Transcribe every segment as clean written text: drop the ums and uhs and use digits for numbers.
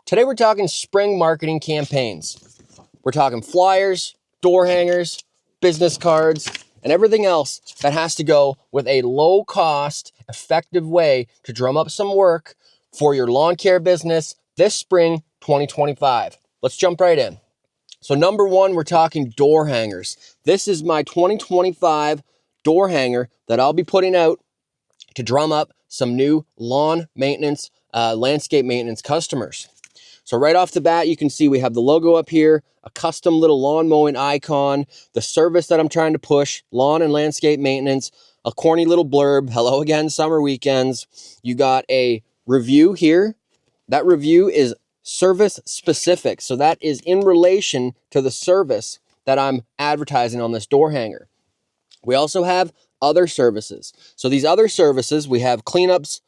Today we're talking spring marketing campaigns. We're talking flyers, door hangers, business cards, and everything else that has to go with a low cost, effective way to drum up some work for your lawn care business this spring 2025. Let's jump right in. So number one, we're talking door hangers. This is my 2025 door hanger that I'll be putting out to drum up some new lawn maintenance, landscape maintenance customers. So right off the bat, you can see we have the logo up here, a custom little lawn mowing icon, the service that I'm trying to push, lawn and landscape maintenance, a corny little blurb, hello again, summer weekends. You got a review here. That review is service specific. So that is in relation to the service that I'm advertising on this door hanger. We also have other services. So these other services, we have cleanups,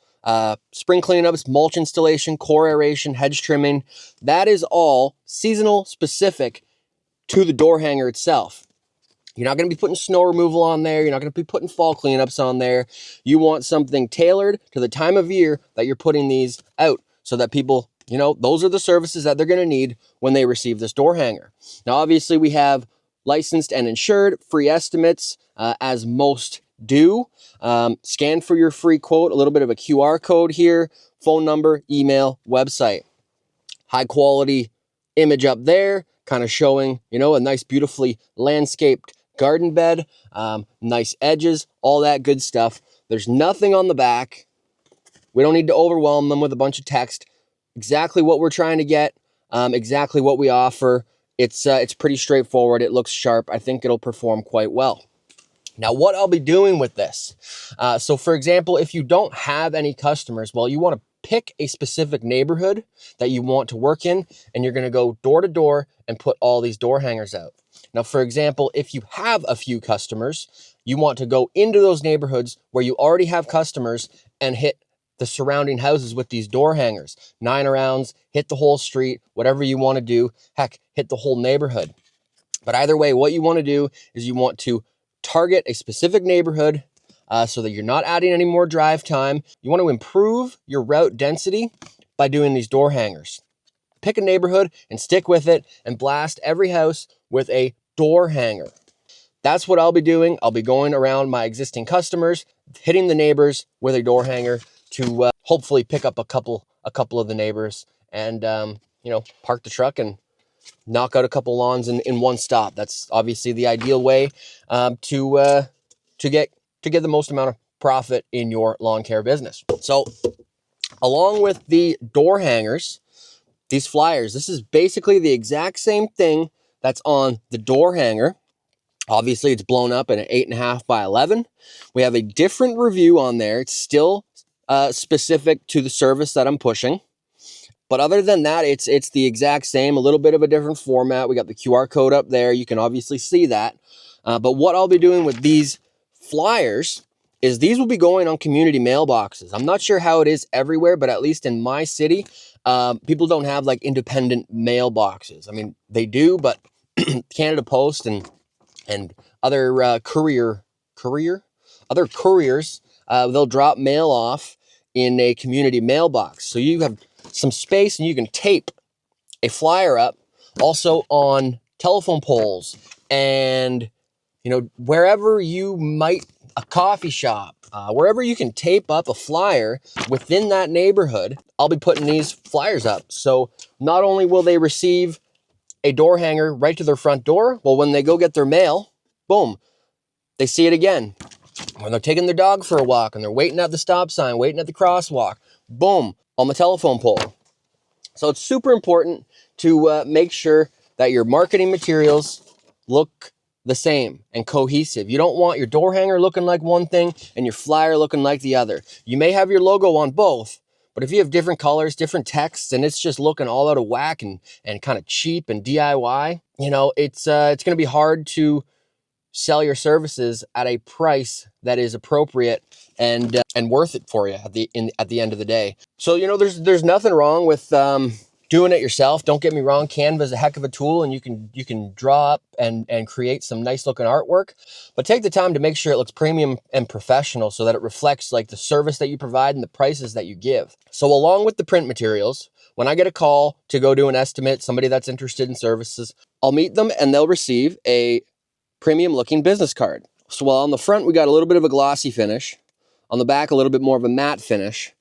spring cleanups, mulch installation, core aeration, hedge trimming. That is all seasonal specific to the door hanger itself. You're not going to be putting snow removal on there. You're not going to be putting fall cleanups on there. You want something tailored to the time of year that you're putting these out so that people, those are the services that they're going to need when they receive this door hanger. Now, obviously, we have licensed and insured, free estimates, as most do. Scan for your free quote, a little bit of a QR code here, phone number, email, website. High quality image up there, kind of showing, a nice, beautifully landscaped garden bed, nice edges, all that good stuff. There's nothing on the back. We don't need to overwhelm them with a bunch of text. Exactly what we're trying to get, exactly what we offer. It's pretty straightforward. It looks sharp. I think it'll perform quite well. Now, what I'll be doing with this. So for example, if you don't have any customers, well, you want to pick a specific neighborhood that you want to work in, and you're going to go door to door and put all these door hangers out. Now, for example, if you have a few customers, you want to go into those neighborhoods where you already have customers and hit the surrounding houses with these door hangers. 9-arounds, hit the whole street, whatever you want to do. Heck, hit the whole neighborhood. But either way, what you want to do is you want to target a specific neighborhood so that you're not adding any more drive time. You want to improve your route density by doing these door hangers. Pick a neighborhood and stick with it and blast every house with a door hanger. That's what I'll be doing. I'll be going around my existing customers, hitting the neighbors with a door hanger to hopefully pick up a couple of the neighbors and park the truck and knock out a couple lawns in one stop. That's obviously the ideal way to get the most amount of profit in your lawn care business. So along with the door hangers, these flyers, this is basically the exact same thing that's on the door hanger. Obviously, it's blown up in an 8.5 by 11. We have a different review on there. It's still specific to the service that I'm pushing. But other than that, it's the exact same, a little bit of a different format. We got the QR code up there. You can obviously see that. But what I'll be doing with these flyers is these will be going on community mailboxes. I'm not sure how it is everywhere, but at least in my city, people don't have like independent mailboxes. I mean, they do, but Canada Post and other couriers, they'll drop mail off in a community mailbox. So you have some space and you can tape a flyer up also on telephone poles and wherever you might, a coffee shop, wherever you can tape up a flyer within that neighborhood. I'll be putting these flyers up. So not only will they receive a door hanger right to their front door, well, when they go get their mail, boom, they see it again. When they're taking their dog for a walk and they're waiting at the stop sign, waiting at the crosswalk, boom, on the telephone pole. So it's super important to make sure that your marketing materials look the same and cohesive. You don't want your door hanger looking like one thing and your flyer looking like the other. You may have your logo on both, but if you have different colors, different texts, and it's just looking all out of whack and kind of cheap and DIY, it's going to be hard to sell your services at a price that is appropriate and worth it for you at the end of the day. So there's nothing wrong with doing it yourself. Don't get me wrong, Canva is a heck of a tool and you can draw up and create some nice looking artwork, but take the time to make sure it looks premium and professional so that it reflects like the service that you provide and the prices that you give. So along with the print materials, when I get a call to go do an estimate, somebody that's interested in services, I'll meet them and they'll receive a premium looking business card. So while on the front, we got a little bit of a glossy finish. On the back, a little bit more of a matte finish.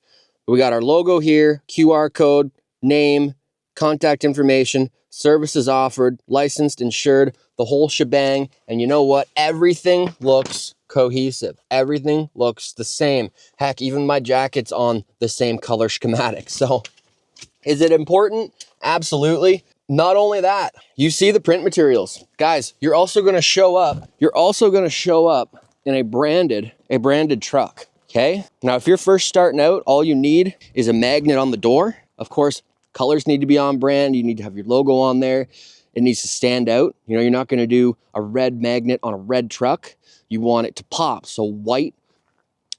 We got our logo here, QR code, name, contact information, services offered, licensed, insured, the whole shebang. And you know what? Everything looks cohesive. Everything looks the same. Heck, even my jacket's on the same color schematic. So is it important? Absolutely. Not only that, you see the print materials. Guys, you're also going to show up. You're also going to show up in a branded truck. Okay. Now, if you're first starting out, all you need is a magnet on the door. Of course, colors need to be on brand. You need to have your logo on there. It needs to stand out. You know, you're not going to do a red magnet on a red truck. You want it to pop. So white,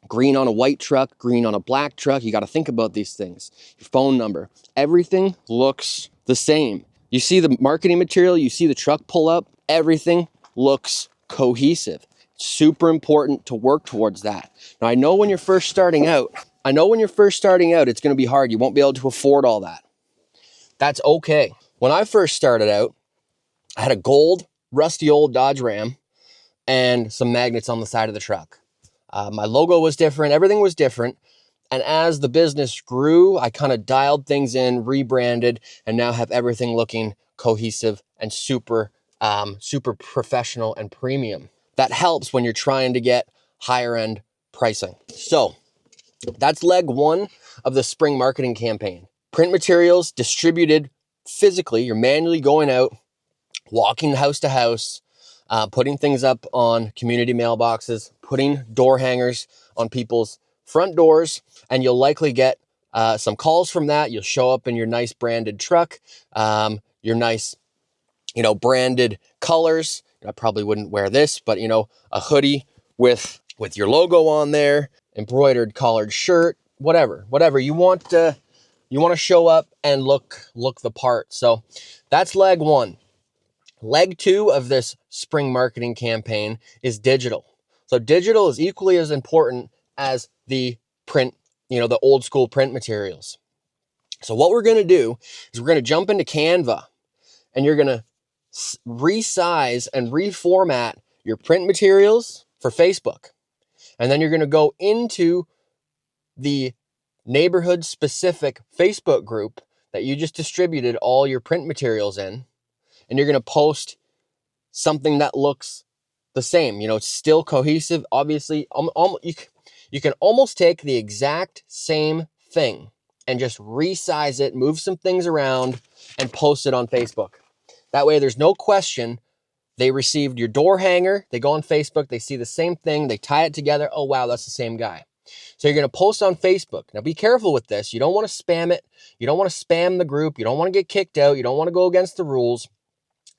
green on a white truck, green on a black truck. You got to think about these things. Your phone number, everything looks the same. You see the marketing material, you see the truck pull up, everything looks cohesive. Super important to work towards that. Now, I know when you're first starting out, it's going to be hard. You won't be able to afford all that. That's okay. When I first started out, I had a gold, rusty old Dodge Ram and some magnets on the side of the truck. My logo was different. Everything was different. And as the business grew, I kind of dialed things in, rebranded, and now have everything looking cohesive and super professional and premium. That helps when you're trying to get higher end pricing. So that's leg one of the spring marketing campaign. Print materials distributed physically. You're manually going out, walking house to house, putting things up on community mailboxes, putting door hangers on people's front doors, and you'll likely get some calls from that. You'll show up in your nice branded truck, your nice, branded colors. I probably wouldn't wear this, but a hoodie with your logo on there, embroidered collared shirt, whatever you want to show up and look the part. So that's leg one. Leg two of this spring marketing campaign is digital. So digital is equally as important as the print, the old school print materials. So what we're going to do is we're going to jump into Canva, and you're going to resize and reformat your print materials for Facebook. And then you're going to go into the neighborhood specific Facebook group that you just distributed all your print materials in. And you're going to post something that looks the same. It's still cohesive. Obviously, you can almost take the exact same thing and just resize it, move some things around, and post it on Facebook. That way, there's no question they received your door hanger. They go on Facebook, they see the same thing, they tie it together. Oh, wow, that's the same guy. So you're going to post on Facebook. Now, be careful with this. You don't want to spam it. You don't want to spam the group. You don't want to get kicked out. You don't want to go against the rules.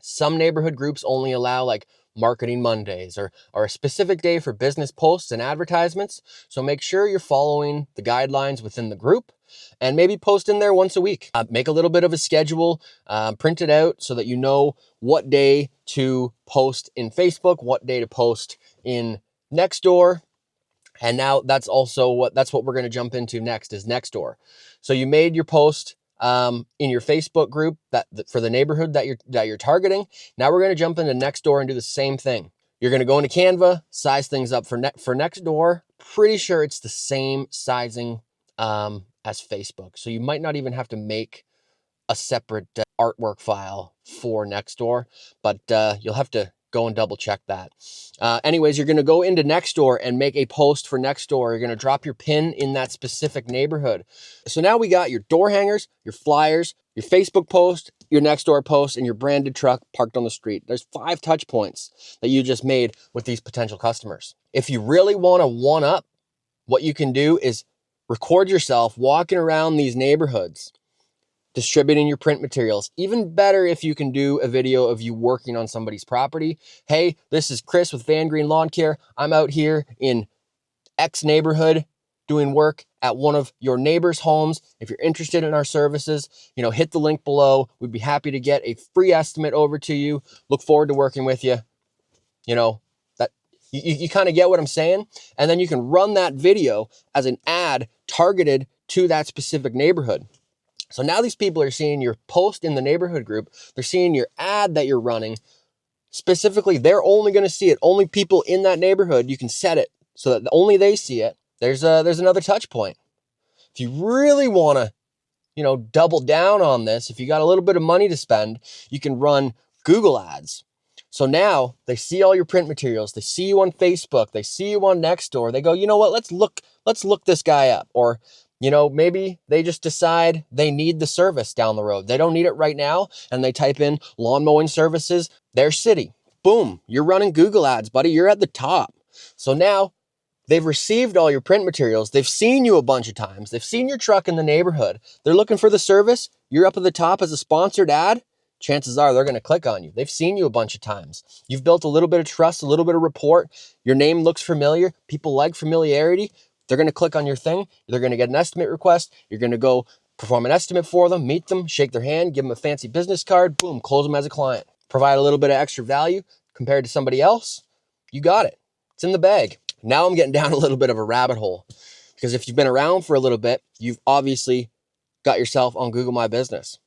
Some neighborhood groups only allow like Marketing Mondays or a specific day for business posts and advertisements. So make sure you're following the guidelines within the group and maybe post in there once a week. Make a little bit of a schedule, print it out so that you know what day to post in Facebook, what day to post in Nextdoor. And now that's what we're going to jump into next is Nextdoor. So you made your post in your Facebook group for the neighborhood that you're targeting. Now we're going to jump into Nextdoor and do the same thing. You're going to go into Canva, size things up for Nextdoor. Pretty sure it's the same sizing as Facebook. So you might not even have to make a separate artwork file for Nextdoor, but you'll have to go and double check that. Anyways, you're going to go into Nextdoor and make a post for Nextdoor. You're going to drop your pin in that specific neighborhood. So now we got your door hangers, your flyers, your Facebook post, your Nextdoor post, and your branded truck parked on the street. There's 5 touch points that you just made with these potential customers. If you really want to one up, what you can do is record yourself walking around these neighborhoods, distributing your print materials. Even better if you can do a video of you working on somebody's property. Hey, this is Chris with Van Green Lawn Care. I'm out here in X neighborhood doing work at one of your neighbors' homes. If you're interested in our services, hit the link below. We'd be happy to get a free estimate over to you. Look forward to working with you. That you kind of get what I'm saying? And then you can run that video as an ad targeted to that specific neighborhood. So now these people are seeing your post in the neighborhood group. They're seeing your ad that you're running. Specifically, they're only going to see it. Only people in that neighborhood, you can set it so that only they see it. There's another touch point. If you really want to, double down on this, if you got a little bit of money to spend, you can run Google ads. So now they see all your print materials. They see you on Facebook. They see you on Nextdoor. They go, you know what? Let's look this guy up. Or, maybe they just decide they need the service down the road. They don't need it right now. And they type in lawn mowing services, their city. Boom. You're running Google ads, buddy. You're at the top. So now they've received all your print materials. They've seen you a bunch of times. They've seen your truck in the neighborhood. They're looking for the service. You're up at the top as a sponsored ad. Chances are they're going to click on you. They've seen you a bunch of times. You've built a little bit of trust, a little bit of rapport. Your name looks familiar. People like familiarity. They're going to click on your thing. They're going to get an estimate request. You're going to go perform an estimate for them, meet them, shake their hand, give them a fancy business card, boom, close them as a client. Provide a little bit of extra value compared to somebody else. You got it. It's in the bag. Now I'm getting down a little bit of a rabbit hole, because if you've been around for a little bit, you've obviously got yourself on Google My Business.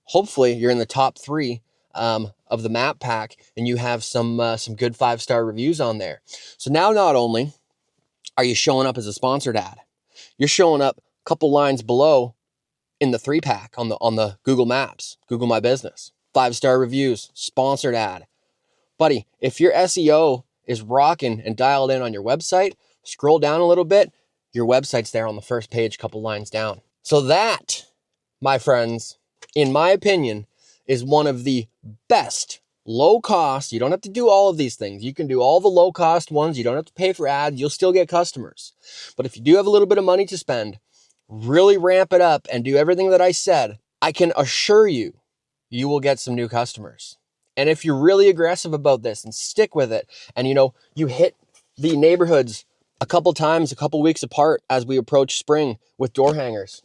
Hopefully you're in the top 3 of the map pack, and you have some good 5-star reviews on there. So now not only are you showing up as a sponsored ad, you're showing up a couple lines below in the 3-pack on the Google Maps, Google My Business, 5-star reviews, sponsored ad. Buddy, if your SEO is rocking and dialed in on your website, scroll down a little bit, your website's there on the first page, couple lines down. So that, my friends, in my opinion, is one of the best low cost. You don't have to do all of these things. You can do all the low cost ones. You don't have to pay for ads. You'll still get customers. But if you do have a little bit of money to spend, really ramp it up and do everything that I said, I can assure you, you will get some new customers. And if you're really aggressive about this and stick with it, and you hit the neighborhoods a couple times, a couple weeks apart as we approach spring with door hangers.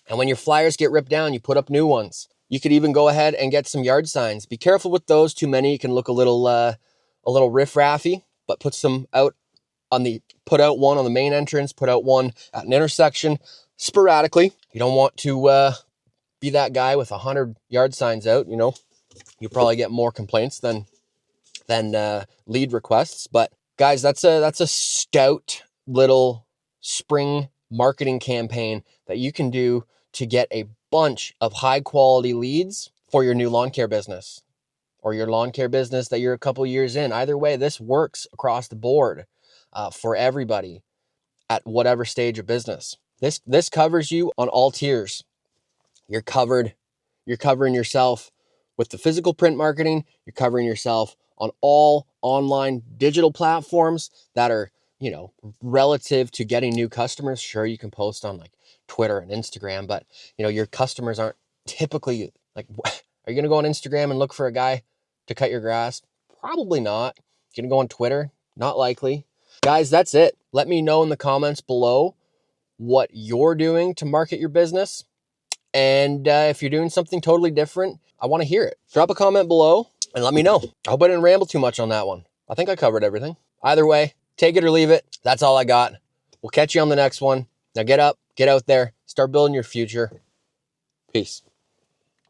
And when your flyers get ripped down, you put up new ones. You could even go ahead and get some yard signs. Be careful with those. Too many can look a little riff-raffy, but put out one on the main entrance, put out one at an intersection sporadically. You don't want to be that guy with 100 yard signs out. You probably get more complaints than lead requests. But guys, that's a stout little spring marketing campaign that you can do to get a bunch of high quality leads for your new lawn care business, or your lawn care business that you're a couple years in. Either way, this works across the board for everybody at whatever stage of business. This covers you on all tiers. You're covered. You're covering yourself with the physical print marketing. You're covering yourself on all online digital platforms that are, relative to getting new customers. Sure, you can post on like Twitter and Instagram, but your customers aren't typically like, are you going to go on Instagram and look for a guy to cut your grass? Probably not. You're going to go on Twitter? Not likely. Guys, that's it. Let me know in the comments below what you're doing to market your business. And if you're doing something totally different, I want to hear it. Drop a comment below and let me know. I hope I didn't ramble too much on that one. I think I covered everything. Either way, take it or leave it. That's all I got. We'll catch you on the next one. Now get up, get out there, start building your future. Peace.